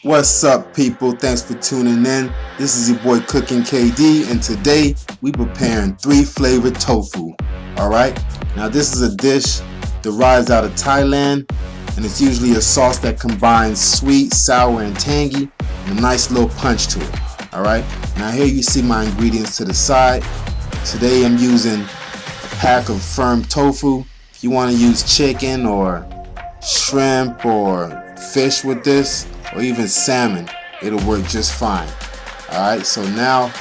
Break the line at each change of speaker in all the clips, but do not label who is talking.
What's up, people? Thanks for tuning in. This is your boy Cooking KD, and today we preparing 3-flavored tofu. Alright, now this is a dish derived out of Thailand, and it's usually a sauce that combines sweet, sour, and tangy, and a nice little punch to it. Alright, now here you see my ingredients to the side. Today I'm using a pack of firm tofu. If you want to use chicken or shrimp or fish with this, or even salmon, it'll work just fine. Alright, so now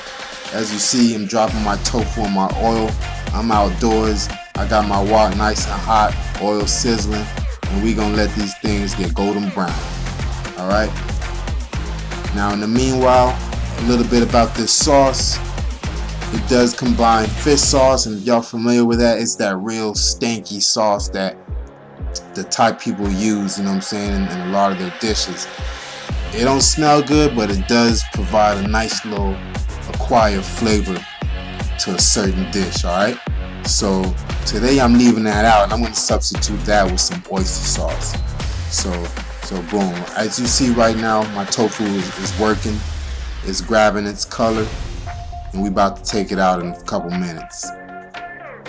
as you see, I'm dropping my tofu in my oil. I'm outdoors, I got my wok nice and hot, oil sizzling, and we gonna let these things get golden brown. Alright, now in the meanwhile, a little bit about this sauce. It does combine fish sauce, and if y'all familiar with that, it's that real stanky sauce that the Thai people use, you know what I'm saying, in a lot of their dishes. It don't smell good, but it does provide a nice little acquired flavor to a certain dish. Alright, so today I'm leaving that out, and I'm going to substitute that with some oyster sauce. So boom, as you see right now, my tofu is working. It's grabbing its color, and we about to take it out in a couple minutes.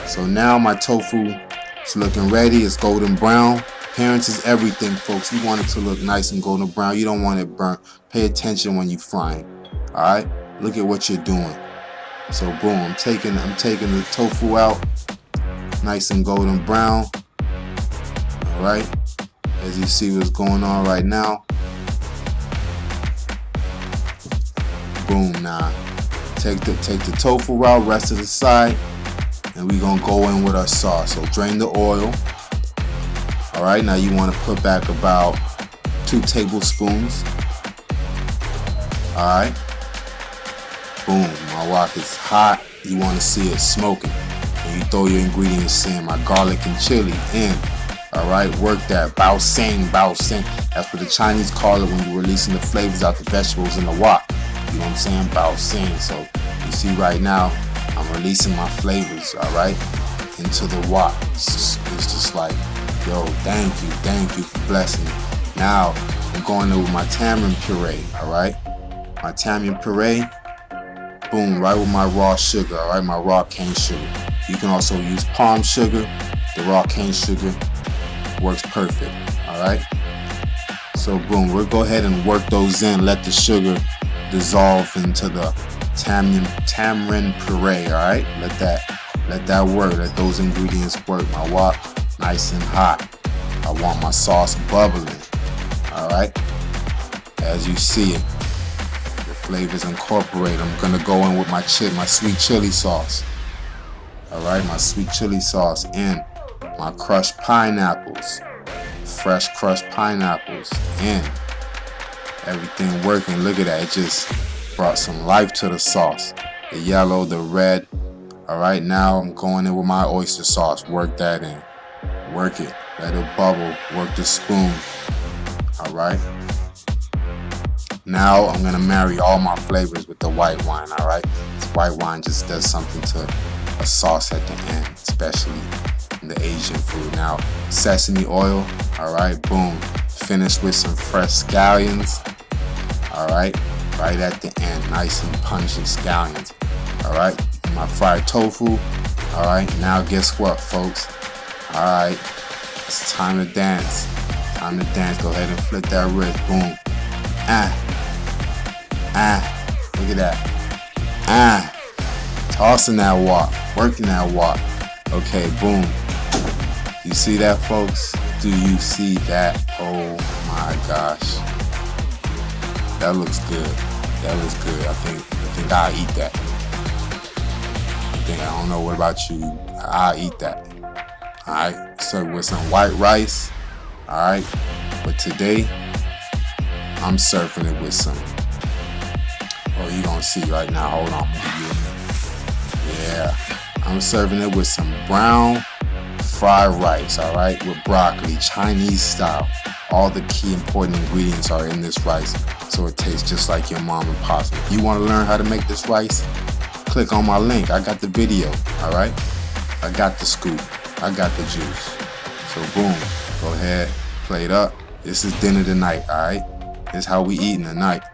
So now my tofu is looking ready. It's golden brown. Appearance is everything, folks. You want it to look nice and golden brown. You don't want it burnt. Pay attention when you're frying. Alright? Look at what you're doing. So boom, I'm taking the tofu out. Nice and golden brown. Alright? As you see what's going on right now. Boom, now. Take the tofu out, rest to the side, and we're gonna go in with our sauce. So drain the oil. Alright, now you want to put back about 2 tablespoons. Alright. Boom, my wok is hot. You want to see it smoking. And you throw your ingredients in, my garlic and chili in. Alright, work that. Bao sing, bao sing. That's what the Chinese call it when you're releasing the flavors out the vegetables in the wok. You know what I'm saying? Bao sing. So you see right now, I'm releasing my flavors, alright, into the wok. It's just like, yo, thank you for blessing me. Now I'm going in with my tamarind puree. Alright, my tamarind puree. Boom, right with my raw sugar. Alright, my raw cane sugar. You can also use palm sugar. The raw cane sugar works perfect. Alright, so boom, we'll go ahead and work those in. Let the sugar dissolve into the tamarind puree. Alright, let that work. Let those ingredients work. My wok nice and hot. I want my sauce bubbling. Alright, as you see it, the flavors incorporate. I'm gonna go in with my sweet chili sauce. Alright, my sweet chili sauce in. My crushed pineapples, fresh crushed pineapples in. Everything working. Look at that, it just brought some life to the sauce. The yellow, the red. Alright, now I'm going in with my oyster sauce. Work that in. Work it. Let it bubble. Work the spoon. Alright. Now I'm going to marry all my flavors with the white wine. Alright. This white wine just does something to a sauce at the end, especially in the Asian food. Now, sesame oil. Alright. Boom. Finish with some fresh scallions. Alright. Right at the end. Nice and pungent scallions. Alright. My fried tofu. Alright. Now guess what, folks? Alright, it's time to dance. Time to dance. Go ahead and flip that wrist. Boom. Look at that. Tossing that wok. Working that wok. Okay, boom. You see that, folks? Do you see that? Oh my gosh. That looks good. That looks good. I think I'll eat that. I don't know what about you. I'll eat that. Alright, served with some white rice. Alright, but today I'm serving it with some, you gonna see right now. Hold on, yeah, I'm serving it with some brown fried rice. Alright, with broccoli, Chinese style. All the key important ingredients are in this rice, so it tastes just like your mom and pop's. If you want to learn how to make this rice, click on my link. I got the video. Alright, I got the scoop. I got the juice. So boom, go ahead, plate up. This is dinner tonight, alright? This is how we eating tonight.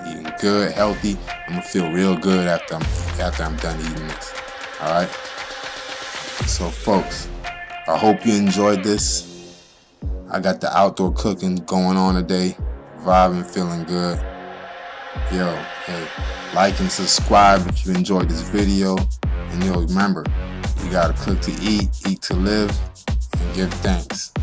Eating good, healthy. I'm gonna feel real good after I'm done eating this. All right. So, folks, I hope you enjoyed this. I got the outdoor cooking going on today. Vibing, feeling good. Yo, hey, like and subscribe if you enjoyed this video. And yo, remember, you gotta cook to eat to live, and give thanks.